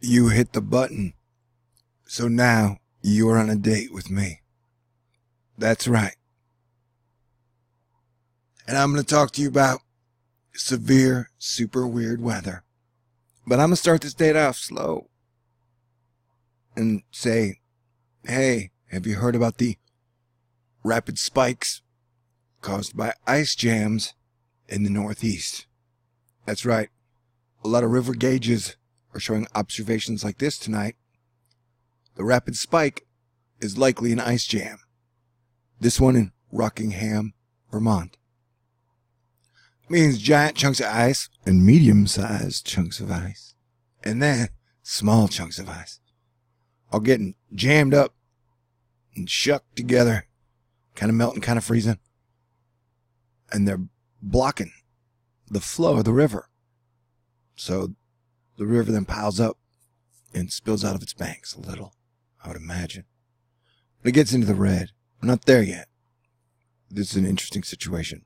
You hit the button. So now you're on a date with me. That's right. And I'm going to talk to you about severe, super weird weather. But I'm going to start this date off slow and say, hey, have you heard about the rapid spikes caused by ice jams in the Northeast? That's right. A lot of river gauges are showing observations like this tonight. The rapid spike is likely an ice jam. This one in Rockingham, Vermont. It means giant chunks of ice and medium-sized chunks of ice. And then small chunks of ice are getting jammed up and shucked together, kind of melting, kind of freezing. And they're blocking the flow of the river. So the river then piles up and spills out of its banks a little, I would imagine. But it gets into the red. We're not there yet. This is an interesting situation.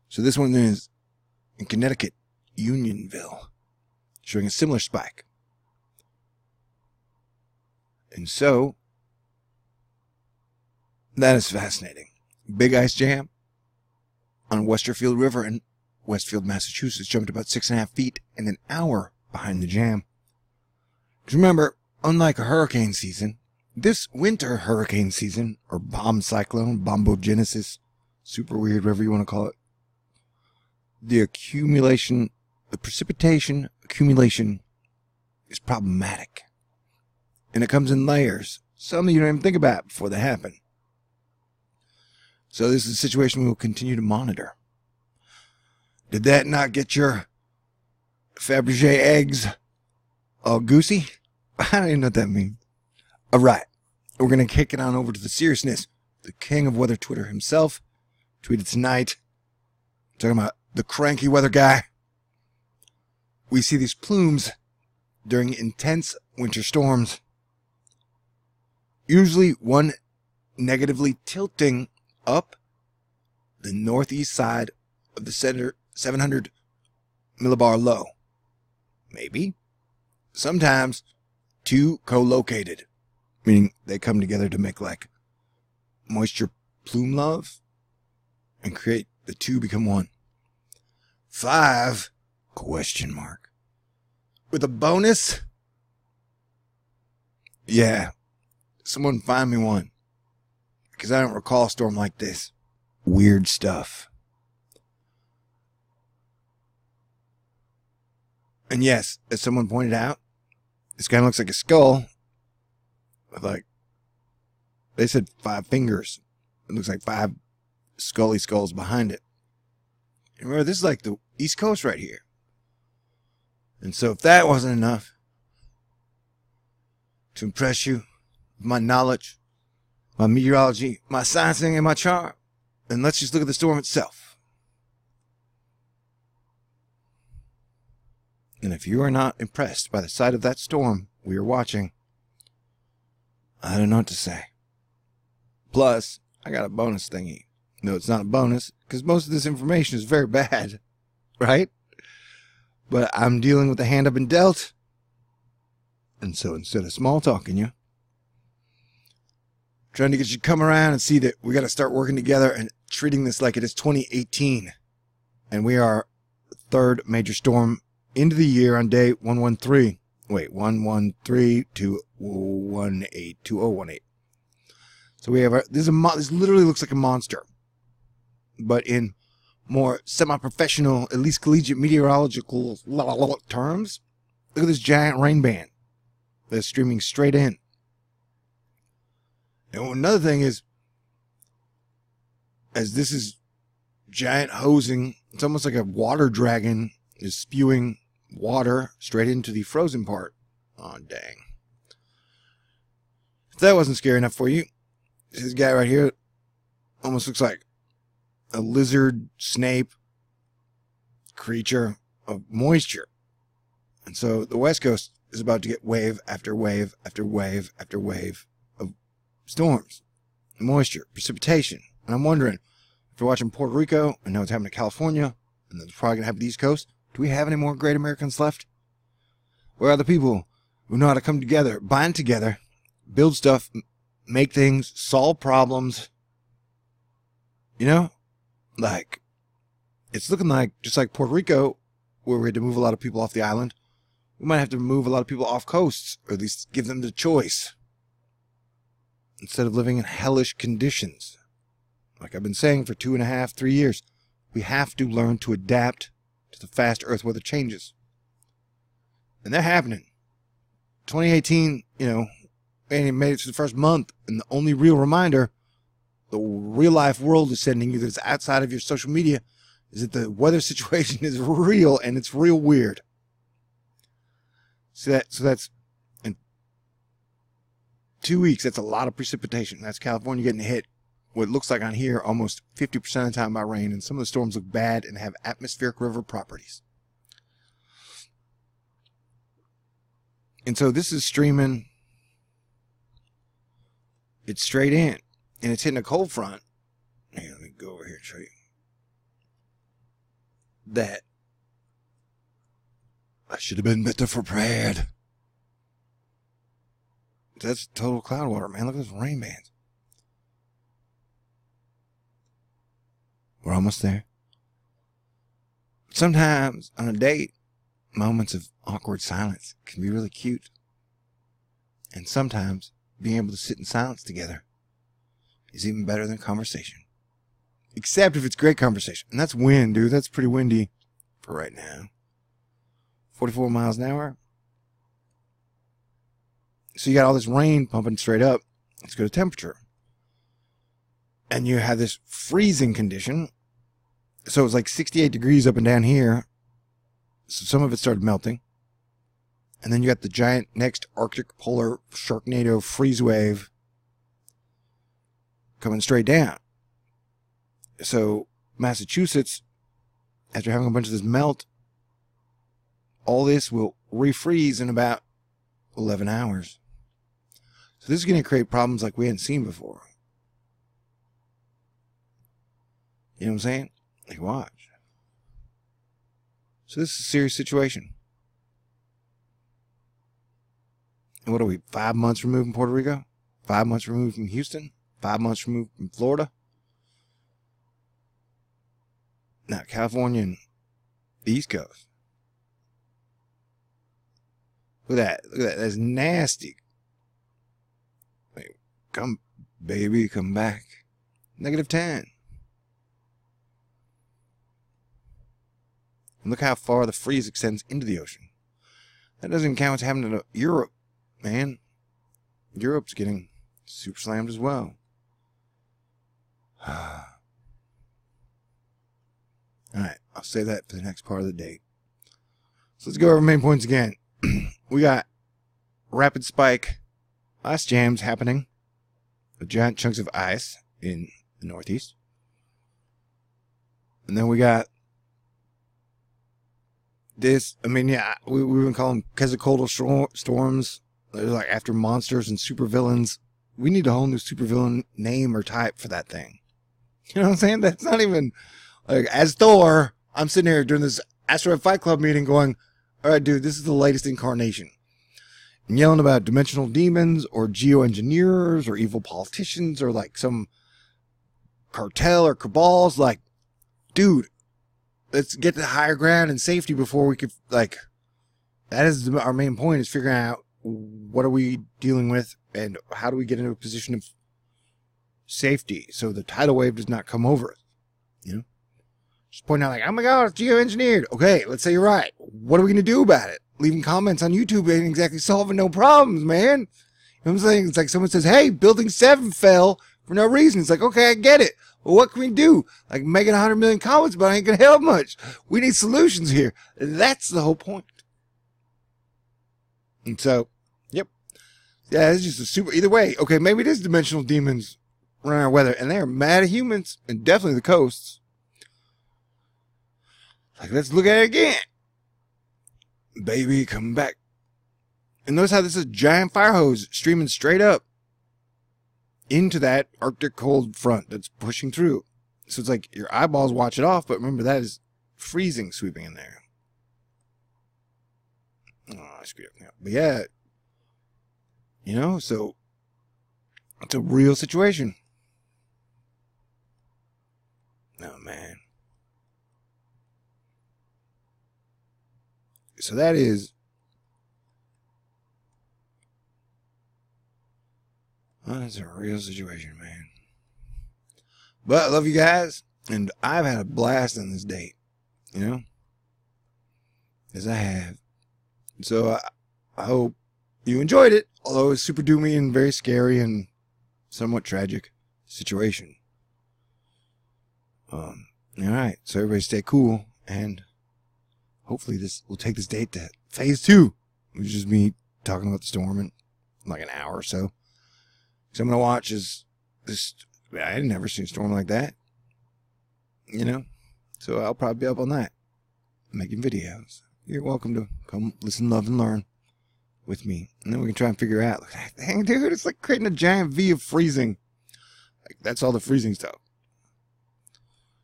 So this one is in Connecticut, Unionville, showing a similar spike. And so, that is fascinating. Big ice jam on Westerfield River in Westfield, Massachusetts, jumped about 6.5 feet in an hour behind the jam. Because remember, unlike a hurricane season, this winter hurricane season, or bomb cyclone, bombogenesis, super weird, whatever you want to call it, the precipitation accumulation is problematic. And it comes in layers. Some you don't even think about before they happen. So this is a situation we will continue to monitor. Did that not get your Fabergé eggs all goosey? I don't even know what that means. All right. We're going to kick it on over to the seriousness. The king of weather Twitter himself tweeted tonight. Talking about the cranky weather guy. We see these plumes during intense winter storms. Usually one negatively tilting up the northeast side of the center 700 millibar low. Maybe. Sometimes two co-located, meaning they come together to make like moisture plume love and create the two become one. 5? Question mark. With a bonus? Yeah. Someone find me one. Because I don't recall a storm like this. Weird stuff. And yes, as someone pointed out, this kind of looks like a skull. With like, they said 5 fingers. It looks like 5 scully skulls behind it. And remember, this is like the East Coast right here. And so if that wasn't enough to impress you with my knowledge, my meteorology, my sciencing, and my chart, then let's just look at the storm itself. And if you are not impressed by the sight of that storm we are watching, I don't know what to say. Plus, I got a bonus thingy. No, it's not a bonus, because most of this information is very bad, right? But I'm dealing with the hand I've been dealt. And so instead of small talking you, trying to get you to come around and see that we got to start working together and treating this like it is 2018. And we are third major storm into the year on day 113. Wait, 113 to 2018. So we have this literally looks like a monster. But in more semi-professional, at least collegiate meteorological terms, look at this giant rain band that's streaming straight in. And another thing is, as this is giant hosing, it's almost like a water dragon is spewing water straight into the frozen part. Oh, dang. If that wasn't scary enough for you, this guy right here almost looks like a lizard, snape creature of moisture. And so the West Coast is about to get wave after wave after wave after wave of storms, moisture, precipitation. And I'm wondering, if you're watching Puerto Rico, and now it's happening to California, and it's probably going to happen to the East Coast, do we have any more great Americans left? Where are the people who know how to come together, bind together, build stuff, make things, solve problems? You know, like, it's looking like, just like Puerto Rico, where we had to move a lot of people off the island, we might have to move a lot of people off coasts, or at least give them the choice, instead of living in hellish conditions. Like I've been saying for 2.5, 3 years, we have to learn to adapt to the fast Earth weather changes. And they're happening. 2018, you know, and it made it to the first month, and the only real reminder the real life world is sending you that's outside of your social media is that the weather situation is real, and it's real weird. So that's in 2 weeks, that's a lot of precipitation. That's California getting hit, what looks like on here, almost 50% of the time by rain, and some of the storms look bad and have atmospheric river properties. And so this is streaming. It's straight in, and it's hitting a cold front. Here, let me go over here and show you. That I should have been better prepared. That's total cloud water, man. Look at those rain bands. We're almost there. Sometimes on a date, moments of awkward silence can be really cute. And sometimes being able to sit in silence together is even better than conversation. Except if it's great conversation. And that's wind, dude. That's pretty windy for right now. 44 miles an hour. So you got all this rain pumping straight up. Let's go to temperature. And you have this freezing condition. So it's like 68 degrees up and down here. So some of it started melting. And then you got the giant next Arctic polar Sharknado freeze wave coming straight down. So Massachusetts, after having a bunch of this melt, all this will refreeze in about 11 hours. So this is going to create problems like we hadn't seen before. You know what I'm saying? Like, watch. So this is a serious situation. And what are we, 5 months removed from Puerto Rico? 5 months removed from Houston? 5 months removed from Florida? Now, California and the East Coast. Look at that. Look at that. That's nasty. Wait, come, baby, come back. -10. And look how far the freeze extends into the ocean. That doesn't even count what's happening to Europe, man. Europe's getting super slammed as well. Alright, I'll say that for the next part of the date. So let's go over main points again. We got rapid spike ice jams happening with giant chunks of ice in the Northeast. And then we got this, I mean, yeah, we've been calling them quetzalcoatl storms. They're like after monsters and supervillains. We need a whole new supervillain name or type for that thing. You know what I'm saying? That's not even, like, as Thor, I'm sitting here during this Asteroid Fight Club meeting going, all right, dude, this is the latest incarnation. And yelling about dimensional demons or geoengineers or evil politicians or like some cartel or cabals. Like, dude, let's get to higher ground and safety before we could, like, that is our main point, is figuring out what are we dealing with and how do we get into a position of safety so the tidal wave does not come over us, you know? Just pointing out like, oh my God, it's geoengineered. Okay, let's say you're right. What are we going to do about it? Leaving comments on YouTube ain't exactly solving no problems, man. You know what I'm saying? It's like someone says, hey, building 7 fell for no reason. It's like, okay, I get it. Well, what can we do? Like making 100 million comments, but I ain't going to help much. We need solutions here. That's the whole point. And so, yep. Yeah, it's just a super, either way. Okay, maybe it is dimensional demons running our weather, and they are mad at humans, and definitely the coasts. Like, let's look at it again. Baby, come back. And notice how this is a giant fire hose streaming straight up into that Arctic cold front that's pushing through. So it's like your eyeballs watch it off, but remember that is freezing sweeping in there. Oh, I screwed up now. But yeah, you know, so it's a real situation. Oh, man. So that is... Well, it's a real situation, man. But I love you guys, and I've had a blast on this date, you know? As I have. So I hope you enjoyed it, although it was super doomy and very scary and somewhat tragic situation. Alright, so everybody stay cool, and hopefully this will take this date to phase 2, which is me talking about the storm in like an hour or so. So I'm going to watch this, I had never seen a storm like that, you know, so I'll probably be up all night making videos. You're welcome to come listen, love, and learn with me, and then we can try and figure out, dang, dude, it's like creating a giant V of freezing. Like, that's all the freezing stuff.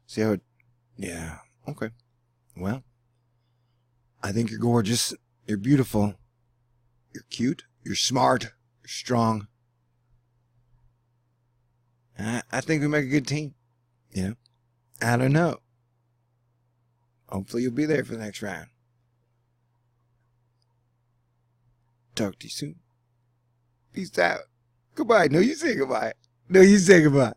See how it, yeah, okay. Well, I think you're gorgeous, you're beautiful, you're cute, you're smart, you're strong. I think we make a good team, you know? I don't know. Hopefully you'll be there for the next round. Talk to you soon. Peace out. Goodbye. No, you say goodbye. No, you say goodbye.